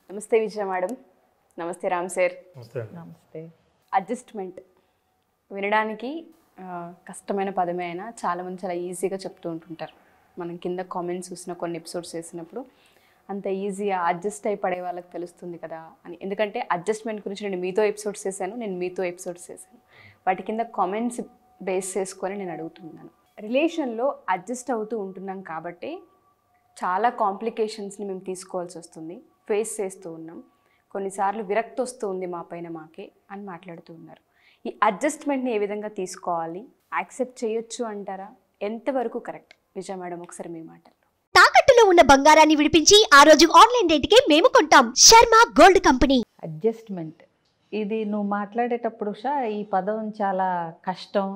నమస్తే విజయ మేడం. నమస్తే రామ్ సార్. నమస్తే. అడ్జస్ట్మెంట్ వినడానికి కష్టమైన పదమే అయినా చాలామంది చాలా ఈజీగా చెప్తూ ఉంటుంటారు. మనం కింద కామెంట్స్ చూసిన కొన్ని ఎపిసోడ్స్ చేసినప్పుడు అంత ఈజీగా అడ్జస్ట్ అయి పడే వాళ్ళకి తెలుస్తుంది కదా అని. ఎందుకంటే అడ్జస్ట్మెంట్ గురించి నేను మీతో ఎపిసోడ్స్ చేశాను, వాటి కింద కామెంట్స్ బేస్ చేసుకొని నేను అడుగుతున్నాను. రిలేషన్లో అడ్జస్ట్ అవుతూ ఉంటున్నాం కాబట్టి చాలా కాంప్లికేషన్స్ని మేము తీసుకోవాల్సి వస్తుంది, ఫేస్ చేస్తూ ఉన్నాం. కొన్నిసార్లు విరక్తి వస్తూ ఉంది మా పైన మాకే అని మాట్లాడుతూ ఉన్నారు. ఈ అడ్జస్ట్మెంట్ని ఏ విధంగా తీసుకోవాలి, యాక్సెప్ట్ చేయొచ్చు అంటారా? ఎంతవరకు కరెక్ట్? విజయ మేడం, ఒకసారి మీ మాటలు. తాకట్టులో ఉన్న బంగారాన్ని విడిపించి ఆ రోజు ఆన్లైన్ రేటుకే మేము కొంటాం. Sharma gold company. అడ్జస్ట్మెంట్ ఇది నువ్వు మాట్లాడేటప్పుడు ఈ పదం చాలా కష్టం,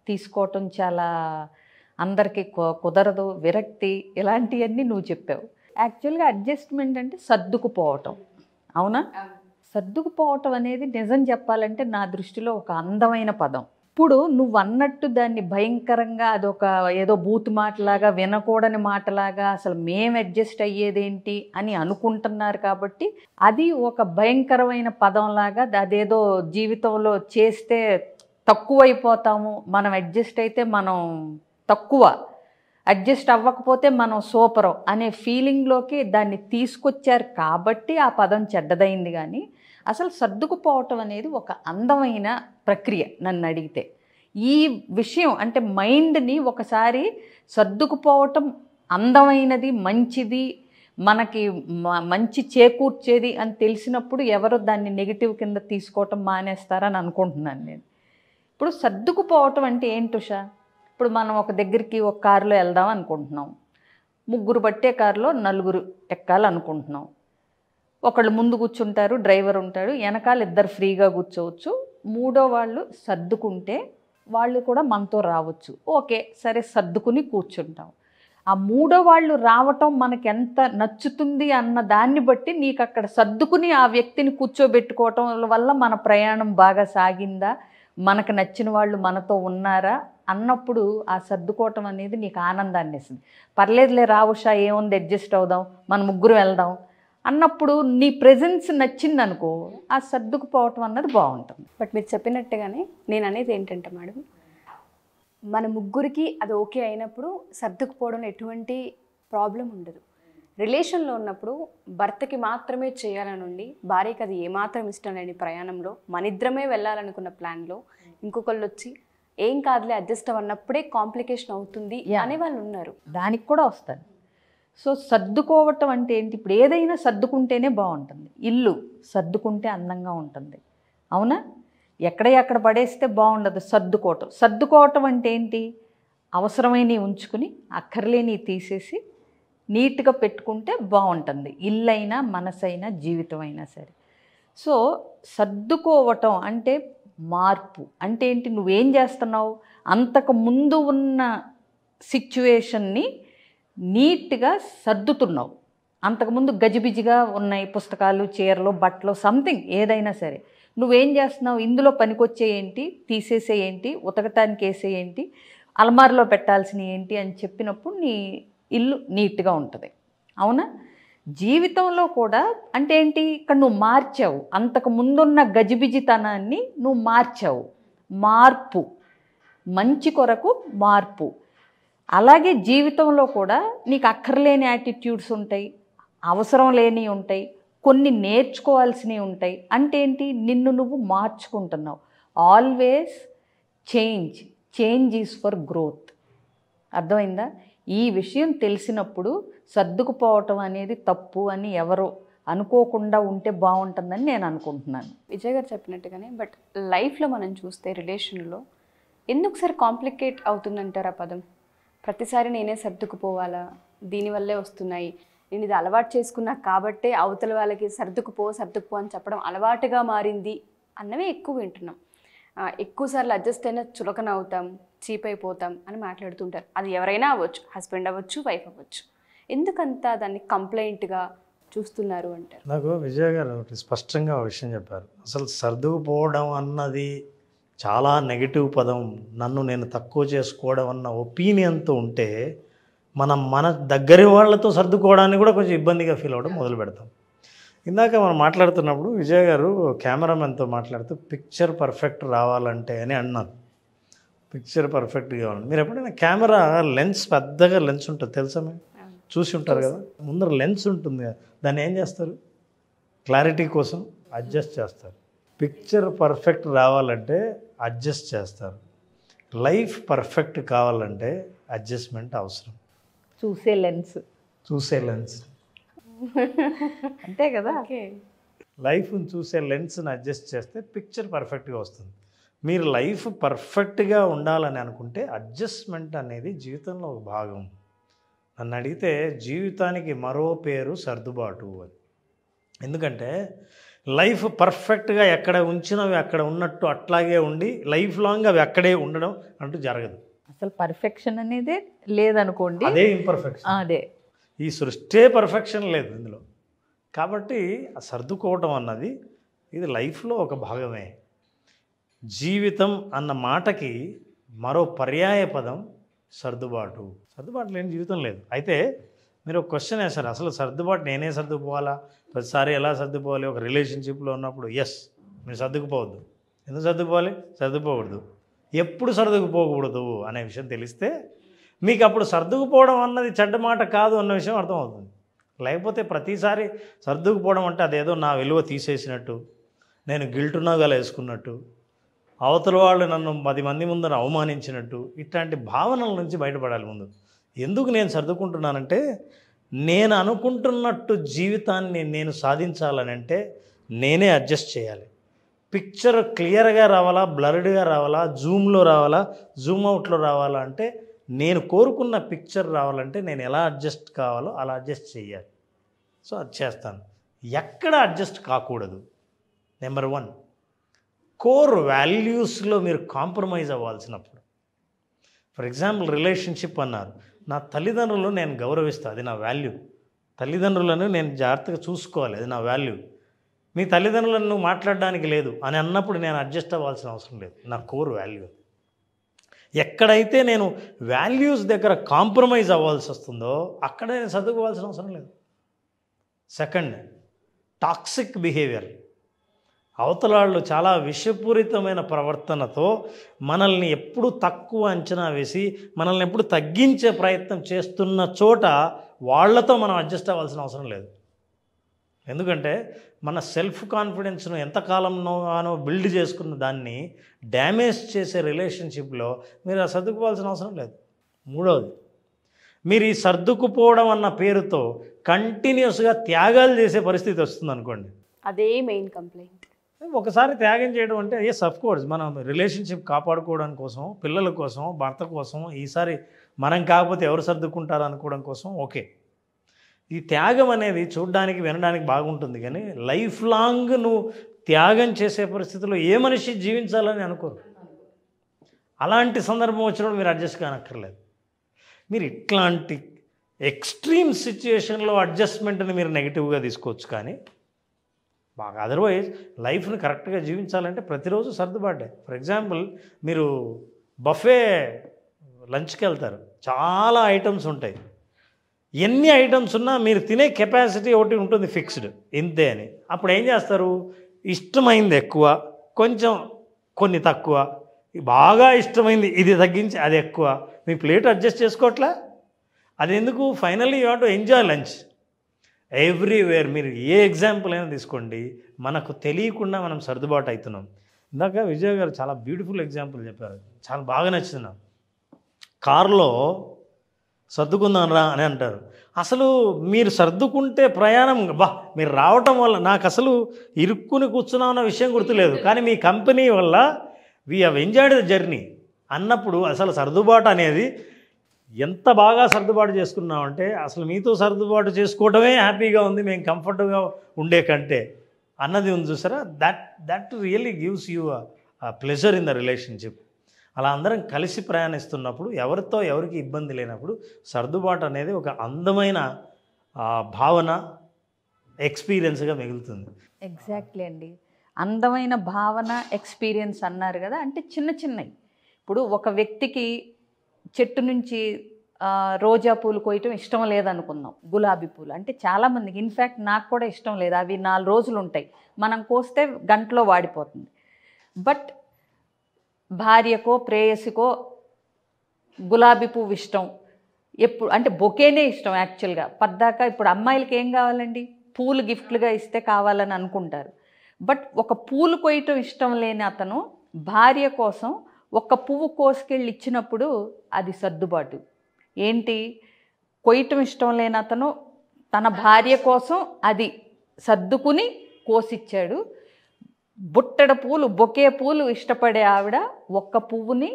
తీసుకోవటం చాలా అందరికీ కుదరదు, విరక్తి, ఇలాంటివన్నీ నువ్వు చెప్పావు. యాక్చువల్గా అడ్జస్ట్మెంట్ అంటే సర్దుకుపోవటం, అవునా? సర్దుకుపోవటం అనేది నిజం చెప్పాలంటే నా దృష్టిలో ఒక అందమైన పదం. ఇప్పుడు నువ్వు అన్నట్టు దాన్ని భయంకరంగా అదొక ఏదో బూతు మాటలాగా, వినకూడని మాటలాగా, అసలు మేము అడ్జస్ట్ అయ్యేదేంటి అని అనుకుంటున్నారు కాబట్టి అది ఒక భయంకరమైన పదంలాగా, అదేదో జీవితంలో చేస్తే తక్కువైపోతాము, మనం అడ్జస్ట్ అయితే మనం తక్కువ, అడ్జస్ట్ అవ్వకపోతే మనం సూపరు అనే ఫీలింగ్లోకి దాన్ని తీసుకొచ్చారు కాబట్టి ఆ పదం చెడ్డదైంది. కానీ అసలు సర్దుకుపోవటం అనేది ఒక అందమైన ప్రక్రియ నన్ను అడిగితే. ఈ విషయం అంటే మైండ్ని ఒకసారి సర్దుకుపోవటం అందమైనది, మంచిది, మనకి మంచి చేకూర్చేది అని తెలిసినప్పుడు ఎవరు దాన్ని నెగిటివ్ కింద తీసుకోవటం మానేస్తారని అనుకుంటున్నాను నేను. ఇప్పుడు సర్దుకుపోవటం అంటే ఏంటుషా? ఇప్పుడు మనం ఒక దగ్గరికి ఒక కారులో వెళ్దాం అనుకుంటున్నాం, ముగ్గురు పట్టే కారులో నలుగురు ఎక్కాలనుకుంటున్నాం. ఒకళ్ళు ముందు కూర్చుంటారు, డ్రైవర్ ఉంటాడు, వెనకాల ఇద్దరు ఫ్రీగా కూర్చోవచ్చు. మూడో వాళ్ళు సర్దుకుంటే వాళ్ళు కూడా మనతో రావచ్చు. ఓకే, సరే సర్దుకుని కూర్చుంటాం. ఆ మూడో వాళ్ళు రావటం మనకి ఎంత నచ్చుతుంది అన్న దాన్ని బట్టి నీకు అక్కడ సర్దుకుని ఆ వ్యక్తిని కూర్చోబెట్టుకోవటం వల్ల మన ప్రయాణం బాగా సాగిందా, మనకు నచ్చిన వాళ్ళు మనతో ఉన్నారా అన్నప్పుడు ఆ సర్దుకోవటం అనేది నీకు ఆనందాన్ని ఇస్తుంది. పర్లేదులే రావుషా, ఏముంది, అడ్జస్ట్ అవుదాం, మన ముగ్గురు వెళ్దాం అన్నప్పుడు నీ ప్రెజెన్స్ నచ్చిందనుకో, ఆ సర్దుకుపోవటం అన్నది బాగుంటుంది. బట్ మీరు చెప్పినట్టుగానే నేను అనేది ఏంటంటే మేడం, మన ముగ్గురికి అది ఓకే అయినప్పుడు సర్దుకుపోవడంలో ఎటువంటి ప్రాబ్లం ఉండదు. రిలేషన్లో ఉన్నప్పుడు భర్తకి మాత్రమే చేయాలని ఉండి, భార్యకి అది ఏమాత్రం ఇష్టం లేని ప్రయాణంలో మనిద్దరమే వెళ్ళాలనుకున్న ప్లాన్లో ఇంకొకళ్ళు వచ్చి ఏం కాదులే అడ్జస్ట్ అన్నప్పుడే కాంప్లికేషన్ అవుతుంది అనే వాళ్ళు ఉన్నారు. దానికి కూడా వస్తుంది. సో సర్దుకోవటం అంటే ఏంటి? ఇప్పుడు ఏదైనా సర్దుకుంటేనే బాగుంటుంది. ఇల్లు సర్దుకుంటే అందంగా ఉంటుంది, అవునా? ఎక్కడ పడేస్తే బాగుండదు. సర్దుకోవటం అంటే ఏంటి? అవసరమైనవి ఉంచుకుని అక్కర్లేని తీసేసి నీట్గా పెట్టుకుంటే బాగుంటుంది. ఇల్లైనా, మనసైనా, జీవితం అయినా సరే. సో సర్దుకోవటం అంటే మార్పు అంటే ఏంటి? నువ్వేం చేస్తున్నావు? అంతకు ముందు ఉన్న సిచ్యువేషన్ని నీట్గా సర్దుతున్నావు. అంతకుముందు గజిబిజిగా ఉన్నాయి పుస్తకాలు, చీరలు, బట్టలు, సంథింగ్ ఏదైనా సరే. నువ్వేం చేస్తున్నావు? ఇందులో పనికొచ్చే ఏంటి, తీసేసే ఏంటి, ఉతకటానికి వేసే ఏంటి, అలమారులో పెట్టాల్సినవి ఏంటి అని చెప్పినప్పుడు నీ ఇల్లు నీట్గా ఉంటుంది, అవునా? జీవితంలో కూడా అంటే ఏంటి? ఇక్కడ నువ్వు మార్చావు, అంతకు ముందున్న గజిబిజితనాన్ని నువ్వు మార్చావు. మార్పు, మంచి కొరకు మార్పు. అలాగే జీవితంలో కూడా నీకు అక్కర్లేని యాటిట్యూడ్స్ ఉంటాయి, అవసరం లేనివి ఉంటాయి, కొన్ని నేర్చుకోవాల్సినవి ఉంటాయి. అంటే ఏంటి? నిన్ను నువ్వు మార్చుకుంటున్నావు. Always change is for growth. అర్థమైందా? ఈ విషయం తెలిసినప్పుడు సర్దుకుపోవటం అనేది తప్పు అని ఎవరు అనుకోకుండా ఉంటే బాగుంటుందని నేను అనుకుంటున్నాను. విజయ్ గారు చెప్పినట్టుగానే. బట్ లైఫ్లో మనం చూస్తే రిలేషన్లో ఎందుకు సార్ కాంప్లికేట్ అవుతుందంటారు ఆ పదం? ప్రతిసారి నేనే సర్దుకుపోవాలా, దీనివల్లే వస్తున్నాయి, నేను ఇది అలవాటు చేసుకున్నా కాబట్టే అవతల వాళ్ళకి సర్దుకుపో అని చెప్పడం అలవాటుగా మారింది అన్నవే ఎక్కువ వింటున్నాం. ఎక్కువసార్లు అడ్జస్ట్ అయినా చులకన అవుతాం, చీప్ అయిపోతాం అని మాట్లాడుతుంటారు. అది ఎవరైనా అవ్వచ్చు, హస్బెండ్ అవ్వచ్చు, వైఫ్ అవ్వచ్చు. ఎందుకంతా దాన్ని కంప్లైంట్గా చూస్తున్నారు అంటారు? నాకు విజయ్ గారు ఒకటి స్పష్టంగా ఒక విషయం చెప్పారు. అసలు సర్దుకుపోవడం అన్నది చాలా నెగిటివ్ పదం, నన్ను నేను తక్కువ చేసుకోవడం అన్న ఒపీనియన్తో ఉంటే మనం మన దగ్గర వాళ్ళతో సర్దుకోవడానికి కూడా కొంచెం ఇబ్బందిగా ఫీల్ అవ్వడం మొదలు పెడతాం. ఇందాక మనం మాట్లాడుతున్నప్పుడు విజయ్ గారు కెమెరామెన్తో మాట్లాడుతూ పిక్చర్ పర్ఫెక్ట్ రావాలంటే అని అన్నారు. పిక్చర్ పర్ఫెక్ట్గా కావాలి. మీరు ఎప్పుడైనా కెమెరా లెన్స్ పెద్దగా లెన్స్ ఉంటుంది తెలుసా? మీరు చూసి ఉంటారు కదా, ముందర లెన్స్ ఉంటుంది కదా, దాన్ని ఏం చేస్తారు? క్లారిటీ కోసం అడ్జస్ట్ చేస్తారు. పిక్చర్ పర్ఫెక్ట్ రావాలంటే అడ్జస్ట్ చేస్తారు. లైఫ్ పర్ఫెక్ట్ కావాలంటే అడ్జస్ట్మెంట్ అవసరం. చూసే లెన్స్ అంతే కదా. లైఫ్ని చూసే లెన్స్ని అడ్జస్ట్ చేస్తే పిక్చర్ పర్ఫెక్ట్గా వస్తుంది. మీరు లైఫ్ పర్ఫెక్ట్గా ఉండాలని అనుకుంటే అడ్జస్ట్మెంట్ అనేది జీవితంలో ఒక భాగం. నన్ను అడిగితే జీవితానికి మరో పేరు సర్దుబాటు అని. ఎందుకంటే లైఫ్ పర్ఫెక్ట్గా ఎక్కడ ఉంచినవి అక్కడ ఉన్నట్టు అట్లాగే ఉండి లైఫ్ లాంగ్ అవి అక్కడే ఉండడం అంటూ జరగదు. అసలు పర్ఫెక్షన్ అనేదే లేదనుకోండి, అదే ఇంపర్ఫెక్షన్. అదే ఈ సృష్టి పర్ఫెక్షన్ లేదు ఇందులో. కాబట్టి ఆ సర్దుకోవటం అన్నది ఇది లైఫ్లో ఒక భాగమే. జీవితం అన్న మాటకి మరో పర్యాయ పదం సర్దుబాటు. సర్దుబాటు లేని జీవితం లేదు. అయితే మీరు ఒక క్వశ్చన్ వేశారు, అసలు సర్దుబాటు నేనే సర్దుకుపోవాలా? ప్రతిసారి ఎలా సర్దుకోవాలి? ఒక రిలేషన్షిప్లో ఉన్నప్పుడు ఎస్, మీరు సర్దుకుపోవద్దు. ఎందుకు సర్దుకోవాలి? సర్దుకోకూడదు. ఎప్పుడు సర్దుకుపోకూడదు అనే విషయం తెలిస్తే మీకు అప్పుడు సర్దుకుపోవడం అన్నది చెడ్డ మాట కాదు అన్న విషయం అర్థమవుతుంది. లేకపోతే ప్రతిసారి సర్దుకుపోవడం అంటే అదేదో నా విలువ తీసేసినట్టు, నేను గిల్టునాగాలు వేసుకున్నట్టు, అవతల వాళ్ళు నన్ను 10 మంది ముందర అవమానించినట్టు, ఇట్లాంటి భావనల నుంచి బయటపడాలి ముందు. ఎందుకు నేను సర్దుకుంటున్నానంటే నేను అనుకుంటున్నట్టు జీవితాన్ని నేను సాధించాలని అంటే నేనే అడ్జస్ట్ చేయాలి. పిక్చర్ క్లియర్గా రావాలా, బ్లర్డ్గా రావాలా, జూమ్లో రావాలా, జూమ్ అవుట్లో రావాలా అంటే నేను కోరుకున్న పిక్చర్ రావాలంటే నేను ఎలా అడ్జస్ట్ కావాలో అలా అడ్జస్ట్ చేయాలి. సో అది చేస్తాను. ఎక్కడ అడ్జస్ట్ కాకూడదు? నెంబర్ 1, కోర్ వాల్యూస్లో మీరు కాంప్రమైజ్ అవ్వాల్సినప్పుడు. ఫర్ ఎగ్జాంపుల్ రిలేషన్షిప్ అన్నారు. నా తల్లిదండ్రులను నేను గౌరవిస్తాను, అది నా వాల్యూ. తల్లిదండ్రులను నేను జాగ్రత్తగా చూసుకోవాలి, అది నా వాల్యూ. మీ తల్లిదండ్రులను నువ్వు మాట్లాడడానికి లేదు అని అన్నప్పుడు నేను అడ్జస్ట్ అవ్వాల్సిన అవసరం లేదు, నా కోర్ వాల్యూ. ఎక్కడైతే నేను వాల్యూస్ దగ్గర కాంప్రమైజ్ అవ్వాల్సి వస్తుందో అక్కడ నేను సర్దుకోవాల్సిన అవసరం లేదు. Second, toxic behaviour. అవతలాళ్ళు చాలా విషపూరితమైన ప్రవర్తనతో మనల్ని ఎప్పుడు తక్కువ అంచనా వేసి మనల్ని ఎప్పుడు తగ్గించే ప్రయత్నం చేస్తున్న చోట వాళ్ళతో మనం అడ్జస్ట్ అవ్వాల్సిన అవసరం లేదు. ఎందుకంటే మన సెల్ఫ్ కాన్ఫిడెన్స్ను ఎంతకాలంలోనో బిల్డ్ చేసుకున్న దాన్ని డ్యామేజ్ చేసే రిలేషన్షిప్లో మీరు సర్దుకుపోవాల్సిన అవసరం లేదు. మూడవది, మీరు ఈ సర్దుకుపోవడం అన్న పేరుతో కంటిన్యూస్గా త్యాగాలు చేసే పరిస్థితి వస్తుంది అనుకోండి. అదే మెయిన్ కంప్లైంట్. ఒకసారి త్యాగం చేయడం అంటే ఎస్ అఫ్ కోర్స్ మనం రిలేషన్షిప్ కాపాడుకోవడం కోసం, పిల్లల కోసం, భర్త కోసం, ఈసారి మనం కాకపోతే ఎవరు సర్దుకుంటారు అనుకోవడం కోసం ఓకే. ఈ త్యాగం అనేది చూడడానికి వినడానికి బాగుంటుంది, కానీ లైఫ్ లాంగ్ నువ్వు త్యాగం చేసే పరిస్థితుల్లో ఏ మనిషి జీవించాలని అనుకోరు. అలాంటి సందర్భం వచ్చినప్పుడు మీరు అడ్జస్ట్ కానక్కర్లేదు. మీరు ఇట్లాంటి ఎక్స్ట్రీమ్ సిచ్యుయేషన్లో అడ్జస్ట్మెంట్ని మీరు నెగిటివ్గా తీసుకోవచ్చు, కానీ బాగా అదర్వైజ్ లైఫ్ని కరెక్ట్గా జీవించాలంటే ప్రతిరోజు సర్దుబాటే. ఫర్ ఎగ్జాంపుల్ మీరు బఫే లంచ్కి వెళ్తారు, చాలా ఐటమ్స్ ఉంటాయి. ఎన్ని ఐటమ్స్ ఉన్నా మీరు తినే కెపాసిటీ ఒకటి ఉంటుంది ఫిక్స్డ్, ఇంతే అని. అప్పుడు ఏం చేస్తారు? ఇష్టమైంది ఎక్కువ, కొంచెం కొన్ని తక్కువ, బాగా ఇష్టమైంది ఇది తగ్గించి అది ఎక్కువ. మీ ప్లేట్ అడ్జస్ట్ చేసుకోవట్లా? అది ఎందుకు? Finally you want to enjoy lunch. Everywhere మీరు ఏ ఎగ్జాంపుల్ అయినా తీసుకోండి, మనకు తెలియకుండా మనం సర్దుబాటు అవుతున్నాం. ఇందాక విజయ్ గారు చాలా బ్యూటిఫుల్ ఎగ్జాంపుల్ చెప్పారు, చాలా బాగా నచ్చింది నాకు. కారులో సర్దుకుందాం రా అని అంటారు. అసలు మీరు సర్దుకుంటే ప్రయాణం మీరు రావటం వల్ల నాకు అసలు ఇరుక్కుని కూర్చున్నామన్న విషయం గుర్తులేదు, కానీ మీ కంపెనీ వల్ల we have enjoyed the journey అన్నప్పుడు అసలు సర్దుబాటు అనేది ఎంత బాగా సర్దుబాటు చేసుకున్నామంటే అసలు మీతో సర్దుబాటు చేసుకోవడమే హ్యాపీగా ఉంది, మేము కంఫర్ట్గా ఉండే కంటే అన్నది ఉంది చూసారా. That really gives you pleasure in the relationship. అలా అందరం కలిసి ప్రయాణిస్తున్నప్పుడు ఎవరితో ఎవరికి ఇబ్బంది లేనప్పుడు సర్దుబాటు అనేది ఒక అందమైన భావన, ఎక్స్పీరియన్స్గా మిగులుతుంది. ఎగ్జాక్ట్లీ అండి, అందమైన భావన, ఎక్స్పీరియన్స్ అన్నారు కదా. అంటే చిన్న చిన్నవి. ఇప్పుడు ఒక వ్యక్తికి చెట్టు నుంచి రోజా పూలు కోయటం ఇష్టం లేదనుకుందాం, గులాబీ పూలు అంటే చాలామందికి, ఇన్ఫ్యాక్ట్ నాకు కూడా ఇష్టం లేదు. అవి 4 రోజులు ఉంటాయి, మనం కోస్తే గంటలో వాడిపోతుంది. బట్ భార్యకో ప్రేయసికో గులాబీ పువ్వు ఇష్టం, ఎప్పుడు అంటే బొకేనే ఇష్టం యాక్చువల్గా. పద్దాక ఇప్పుడు అమ్మాయిలకి ఏం కావాలండి, పూలు గిఫ్ట్లుగా ఇస్తే కావాలని అనుకుంటారు. బట్ ఒక పూలు కొయ్యటం ఇష్టం లేని అతను భార్య కోసం ఒక్క పువ్వు కోసుకెళ్ళి ఇచ్చినప్పుడు అది సర్దుబాటు. ఏంటి, కొయ్యటం ఇష్టం లేని అతను తన భార్య కోసం అది సర్దుకుని కోసిచ్చాడు. బుట్టడ పూలు, బొకే పూలు ఇష్టపడే ఆవిడ ఒక్క పువ్వుని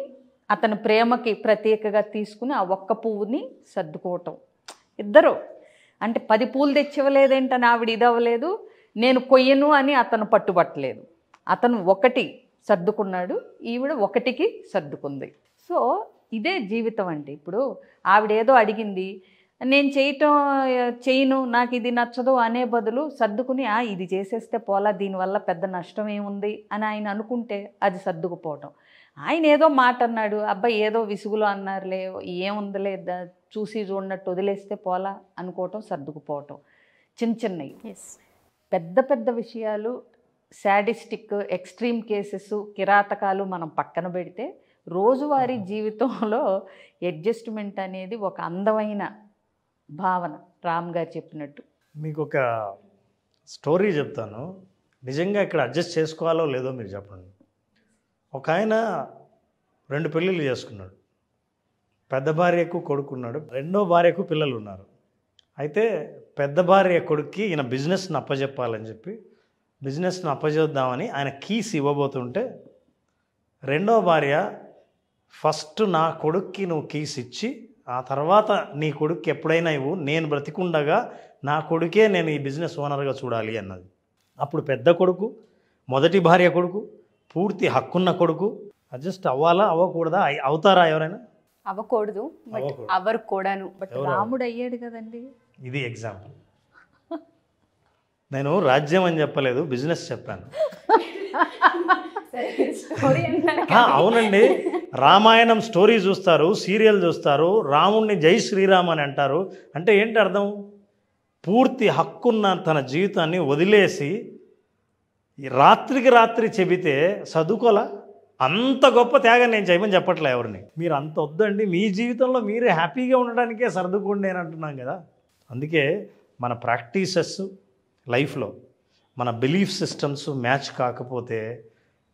అతని ప్రేమకి ప్రత్యేకగా తీసుకుని ఆ ఒక్క పువ్వుని సర్దుకోవటం. ఇద్దరు అంటే 10 పూలు తెచ్చివ్వలేదేంటని ఆవిడ ఇదవ్వలేదు, నేను కొయ్యను అని అతను పట్టుబట్టలేదు. అతను ఒకటి సర్దుకున్నాడు, ఈవిడ ఒకటికి సర్దుకుంది. సో ఇదే జీవితం అంటే. ఇప్పుడు ఆవిడేదో అడిగింది, నేను చేయను, నాకు ఇది నచ్చదు అనే బదులు సర్దుకుని ఇది చేసేస్తే పోలా, దీనివల్ల పెద్ద నష్టం ఏముంది అని ఆయన అనుకుంటే అది సర్దుకుపోవటం. ఆయన ఏదో మాట అన్నాడు, అబ్బాయి ఏదో విసుగులో అన్నారులే, ఏముందిలే చూసి చూడనట్టు వదిలేస్తే పోలా అనుకోవటం సర్దుకుపోవటం. చిన్నవి. పెద్ద పెద్ద విషయాలు, శాడిస్టిక్ ఎక్స్ట్రీమ్ కేసెస్, కిరాతకాలు మనం పక్కన పెడితే రోజువారీ జీవితంలో అడ్జస్ట్మెంట్ అనేది ఒక అందమైన భావన. రామ్ గారు చెప్పినట్టు. మీకు ఒక స్టోరీ చెప్తాను, నిజంగా ఇక్కడ అడ్జస్ట్ చేసుకోవాలో లేదో మీరు చెప్పండి. ఒక ఆయన 2 పెళ్ళిళ్ళు చేసుకున్నాడు. పెద్ద భార్యకు కొడుకున్నాడు, రెండో భార్యకు పిల్లలు ఉన్నారు. అయితే పెద్ద భార్య కొడుక్కి ఈయన బిజినెస్ని అప్పచెప్పాలని చెప్పి బిజినెస్ని అప్పచెద్దామని ఆయన కీస్ ఇవ్వబోతుంటే, రెండో భార్య ఫస్ట్ నా కొడుక్కి నువ్వు కీస్ ఇచ్చి ఆ తర్వాత నీ కొడుక్కి ఎప్పుడైనా ఇవ్వు, నేను బ్రతికుండగా నా కొడుకే నేను ఈ బిజినెస్ ఓనర్గా చూడాలి అన్నది. అప్పుడు పెద్ద కొడుకు, మొదటి భార్య కొడుకు, పూర్తి హక్కున్న కొడుకు అడ్జస్ట్ అవ్వాలా అవ్వకూడదా? అవుతారా ఎవరైనా? అవ్వకూడదు, బట్ అవరు కూడాను. బట్ రాముడు అయ్యాడు కదండి. ఇది ఎగ్జాంపుల్. నేను రాజ్యం అని చెప్పలేదు, బిజినెస్ చెప్పాను. అవునండి, రామాయణం స్టోరీ చూస్తారు, సీరియల్ చూస్తారు, రాముణ్ణి జై శ్రీరామ్ అని అంటారు. అంటే ఏంటి అర్థం? పూర్తి హక్కున్న తన జీవితాన్ని వదిలేసి రాత్రికి రాత్రి చెబితే చదువుకోలా? అంత గొప్ప త్యాగం నేను చేయమని చెప్పట్లే ఎవరిని. మీరు అంత వద్దండి, మీ జీవితంలో మీరే హ్యాపీగా ఉండడానికే సర్దుకోండి నేను అంటున్నాం కదా. అందుకే మన ప్రాక్టీసెస్ లైఫ్లో మన బిలీఫ్ సిస్టమ్స్ మ్యాచ్ కాకపోతే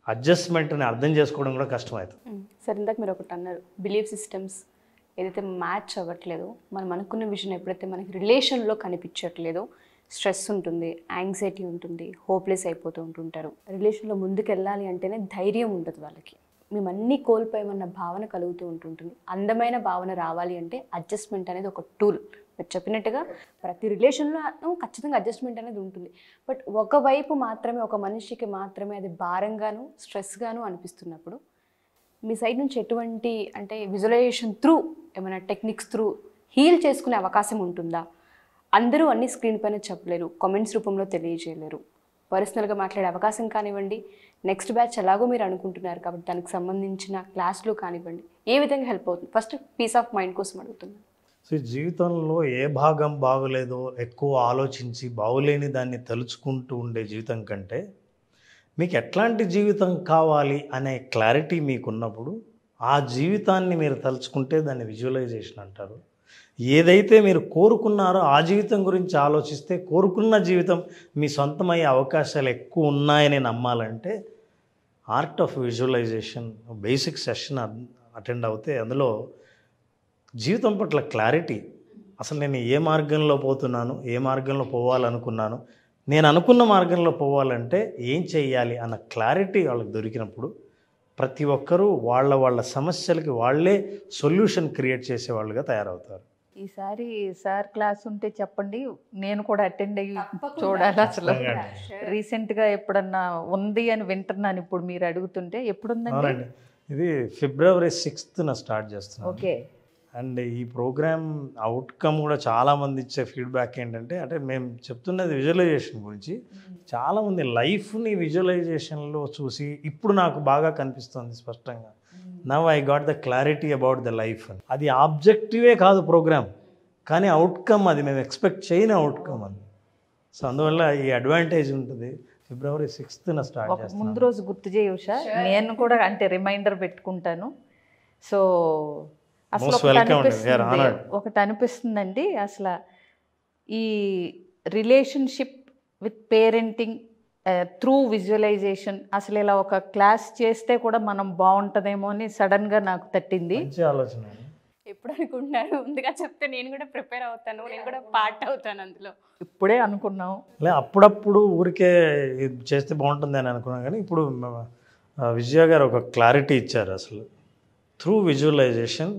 అడ్జస్ట్మెంట్ని అర్థం చేసుకోవడం కూడా కష్టమవుతుంది. సరే, ఇందాక మీరు ఒకటి అన్నారు, బిలీఫ్ సిస్టమ్స్ ఏదైతే మ్యాచ్ అవ్వట్లేదో, మనం అనుకున్న విషయం ఎప్పుడైతే మనకి రిలేషన్లో కనిపించట్లేదో స్ట్రెస్ ఉంటుంది, యాంగ్జైటీ ఉంటుంది, హోప్లెస్ అయిపోతూ ఉంటుంటారు. రిలేషన్లో ముందుకు వెళ్ళాలి అంటేనే ధైర్యం ఉండదు వాళ్ళకి. మేము అన్నీ కోల్పోయామన్న భావన కలుగుతూ ఉంటుంటుంది. అందమైన భావన రావాలి అంటే అడ్జస్ట్మెంట్ అనేది ఒక టూల్. మీరు చెప్పినట్టుగా ప్రతి రిలేషన్లో ఖచ్చితంగా అడ్జస్ట్మెంట్ అనేది ఉంటుంది. బట్ ఒకవైపు మాత్రమే, ఒక మనిషికి మాత్రమే అది భారంగాను స్ట్రెస్గాను అనిపిస్తున్నప్పుడు మీ సైడ్ నుంచి ఎటువంటి అంటే విజువలైజేషన్ త్రూ ఏమైనా టెక్నిక్స్ త్రూ హీల్ చేసుకునే అవకాశం ఉంటుందా? అందరూ అన్ని స్క్రీన్ పైన చెప్పలేరు, కామెంట్స్ రూపంలో తెలియజేయలేరు, పర్సనల్గా మాట్లాడే అవకాశం కానివ్వండి, నెక్స్ట్ బ్యాచ్ ఎలాగో మీరు అనుకుంటున్నారు కాబట్టి దానికి సంబంధించిన క్లాసులు కానివ్వండి, ఏ విధంగా హెల్ప్ అవుతుంది? ఫస్ట్ పీస్ ఆఫ్ మైండ్ కోసం అడుగుతున్నాను. సో జీవితంలో ఏ భాగం బాగోలేదో ఎక్కువ ఆలోచించి బాగోలేని దాన్ని తలుచుకుంటూ ఉండే జీవితం కంటే మీకు ఎట్లాంటి జీవితం కావాలి అనే క్లారిటీ మీకున్నప్పుడు ఆ జీవితాన్ని మీరు తలుచుకుంటే దాన్ని విజువలైజేషన్ అంటారు. ఏదైతే మీరు కోరుకున్నారో ఆ జీవితం గురించి ఆలోచిస్తే కోరుకున్న జీవితం మీ సొంతమయ్యే అవకాశాలు ఎక్కువ ఉన్నాయని నమ్మాలంటే art of visualisation basic session attend అవుతే అందులో జీవితం పట్ల క్లారిటీ, అసలు నేను ఏ మార్గంలో పోతున్నాను, ఏ మార్గంలో పోవాలనుకున్నాను, నేను అనుకున్న మార్గంలో పోవాలంటే ఏం చెయ్యాలి అన్న క్లారిటీ వాళ్ళకి దొరికినప్పుడు ప్రతి ఒక్కరూ వాళ్ళ సమస్యలకి వాళ్ళే సొల్యూషన్ క్రియేట్ చేసేవాళ్ళుగా తయారవుతారు. ఈసారి సార్ క్లాస్ ఉంటే చెప్పండి, నేను కూడా అటెండ్ అయ్యి చూడాలి. అసలు రీసెంట్గా ఎప్పుడన్నా ఉంది అని వింటున్నాను, ఇప్పుడు మీరు అడుగుతుంటే. ఎప్పుడుందండి? ఇది February 6th స్టార్ట్ చేస్తున్నాను. ఓకే. అండ్ ఈ ప్రోగ్రామ్ అవుట్కమ్ కూడా చాలామంది ఇచ్చే ఫీడ్బ్యాక్ ఏంటంటే, అంటే మేము చెప్తున్నది విజువలైజేషన్ గురించి, చాలామంది లైఫ్ని విజువలైజేషన్లో చూసి ఇప్పుడు నాకు బాగా కనిపిస్తుంది స్పష్టంగా, now I got the clarity about the life అని. అది ఆబ్జెక్టివే కాదు ప్రోగ్రామ్, కానీ అవుట్కమ్ అది మేము ఎక్స్పెక్ట్ చేయని అవుట్కమ్ అది. సో అందువల్ల ఈ అడ్వాంటేజ్ ఉంటుంది. February 6th స్టార్ట్ ఒక చేస్తాను. ముందు రోజు గుర్తు చేయ ఉషా, నేను కూడా అంటే రిమైండర్ పెట్టుకుంటాను. సో అసలు Most welcome అండి. We are honored. ఒకటి అనిపిస్తుందండి, అసలు ఈ relationship with parenting through visualisation, అసలు ఇలా ఒక క్లాస్ చేస్తే కూడా మనం బాగుంటుందేమో అని సడన్గా నాకు తట్టింది. మంచి ఆలోచన. ఎప్పుడు అనుకుంటున్నారు? ముందుగా చెప్తే నేను కూడా ప్రిపేర్ అవుతాను, నేను కూడా పార్ట్ అవుతాను అందులో. ఇప్పుడే అనుకున్నాం. అప్పుడప్పుడు ఊరికే ఇది చేస్తే బాగుంటుంది అని అనుకున్నాను, కానీ ఇప్పుడు విజయ గారు ఒక క్లారిటీ ఇచ్చారు. అసలు through visualisation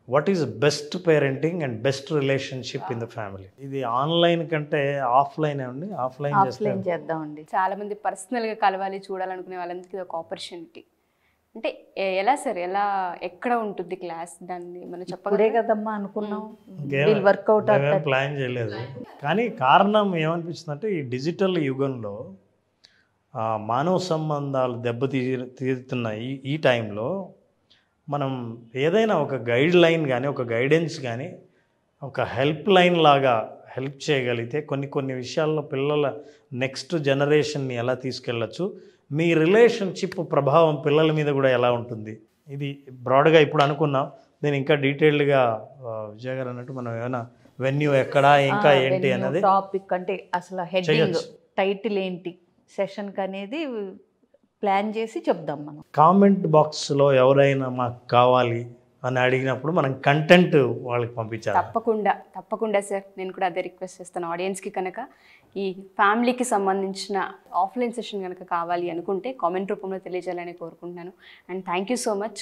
what is best parenting and best relationship in the family. ఇది ఆన్లైన్ కంటే ఆఫ్లైన్ అండి. ఆఫ్లైన్ చేద్దామండి. చాలా మంది పర్సనల్గా కలవాలి, చూడాలనుకునే వాళ్ళందరికీ ఇది ఒక ఆపర్చునిటీ. అంటే ఎలా సార్, ఎలా ఎక్కడ ఉంటుంది క్లాస్? దాన్ని మనం ఇప్పుడే చెప్పగలరా? కదమ్మా అనుకున్నాం, వర్కౌట్ ప్లాన్ చేయలేదు. కానీ కారణం ఏమనిపిస్తుందంటే ఈ డిజిటల్ యుగంలో మానవ సంబంధాలు తీరుతున్న ఈ టైంలో మనం ఏదైనా ఒక గైడ్ లైన్ కానీ, ఒక గైడెన్స్ కానీ, ఒక హెల్ప్ లైన్ లాగా హెల్ప్ చేయగలిగితే కొన్ని విషయాల్లో పిల్లల నెక్స్ట్ జనరేషన్ని ఎలా తీసుకెళ్ళచ్చు, మీ రిలేషన్షిప్ ప్రభావం పిల్లల మీద కూడా ఎలా ఉంటుంది, ఇది బ్రాడ్గా ఇప్పుడు అనుకున్నాం. నేను ఇంకా డీటెయిల్డ్గా విజయ్ గారు అన్నట్టు మనం ఏమైనా వెన్యూ ఎక్కడ, ఇంకా ఏంటి అనేది టాపిక్ అంటే అసలు హెడ్డింగ్ టైటిల్ ఏంటి సెషన్కి అనేది ప్లాన్ చేసి చెప్దాం. మనం కామెంట్ బాక్స్లో ఎవరైనా మాకు కావాలి అని అడిగినప్పుడు మనం కంటెంట్ వాళ్ళకి పంపించాలి. తప్పకుండా సార్, నేను కూడా అదే రిక్వెస్ట్ చేస్తాను ఆడియన్స్కి. కనుక ఈ ఫ్యామిలీకి సంబంధించిన ఆఫ్లైన్ సెషన్ కనుక కావాలి అనుకుంటే కామెంట్ రూపంలో తెలియజేయాలని కోరుకుంటున్నాను. And thank you so much.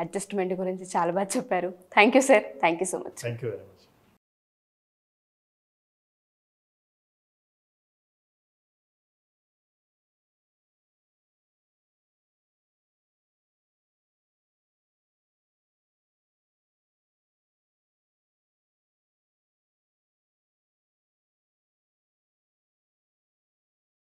Adjustment గురించి చాలా బాగా చెప్పారు. Thank you sir, thank you so much. Thank you very much.